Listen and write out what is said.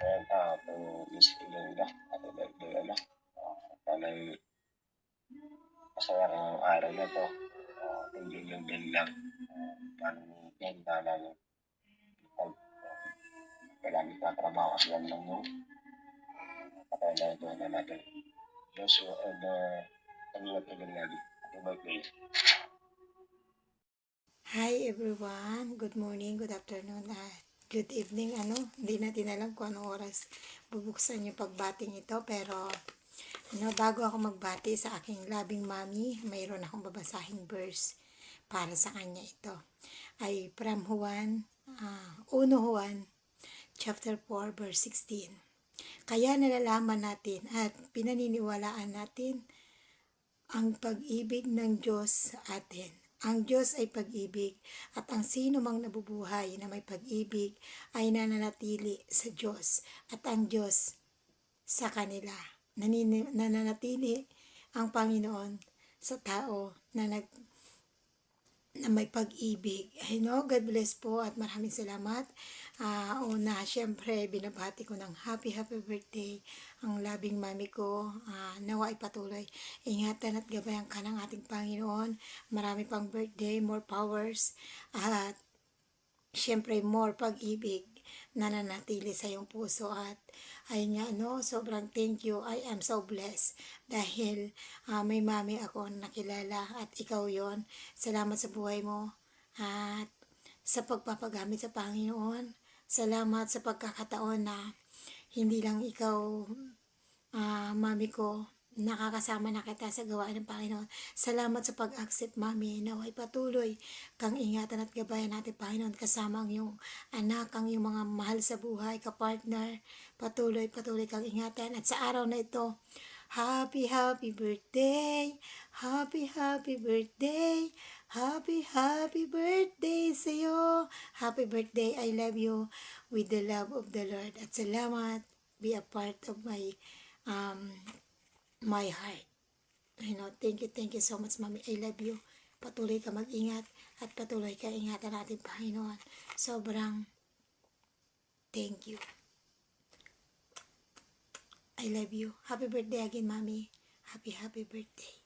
And to Miss Imelda, happy birthday, ano. Sana'y masayang araw na 'to. Continuing din lang, paano weekend na lalo pag kailangan nagtatrabaho kasi yan lang yung pakailangan na natin. Joshua and Camila Pimentel, happy birthday. Hi everyone, good morning, good afternoon, good evening. Hindi natin alam kung anong oras bubuksan yung pagbating ito, pero bago ako magbati sa aking labing mami, mayroon akong babasahing verse para sa kanya. Ito ay from Juan, 1 Juan chapter 4 verse 16. Kaya nalalaman natin at pinaniniwalaan natin ang pag-ibig ng Diyos sa atin. Ang Diyos ay pag-ibig at ang sino mang nabubuhay na may pag-ibig ay nananatili sa Diyos at ang Diyos sa kanila. Nananatili ang Panginoon sa tao na may pag-ibig. God bless po at maraming salamat. Una, syempre, binabati ko ng happy birthday ang labing mami ko. Nawa ay patuloy. Ingatan at gabayan ka ng ating Panginoon. Marami pang birthday, more powers. At syempre, more pag-ibig na nanatili sa iyong puso. At ayun nga, sobrang thank you. I am so blessed dahil may mami ako nakilala at ikaw yon. Salamat sa buhay mo at sa pagpapagamit sa Panginoon. Salamat sa pagkakataon na hindi lang ikaw, mami ko, nakakasama na kita sa gawain ng Panginoon. Salamat sa pag-accept, mami. Naway patuloy kang ingatan at gabayan natin, Panginoon, kasama ang iyong anak, ang iyong mga mahal sa buhay, kapartner. Patuloy kang ingatan. At sa araw na ito, happy birthday, happy birthday, happy birthday sa iyo. Happy birthday, I love you with the love of the Lord. At salamat, be a part of my heart. Thank you so much, Mami. I love you. Patuloy ka mag-ingat at patuloy ka ingatan natin, Panginoon. Sobrang thank you. I love you. Happy birthday again, Mami. Happy birthday.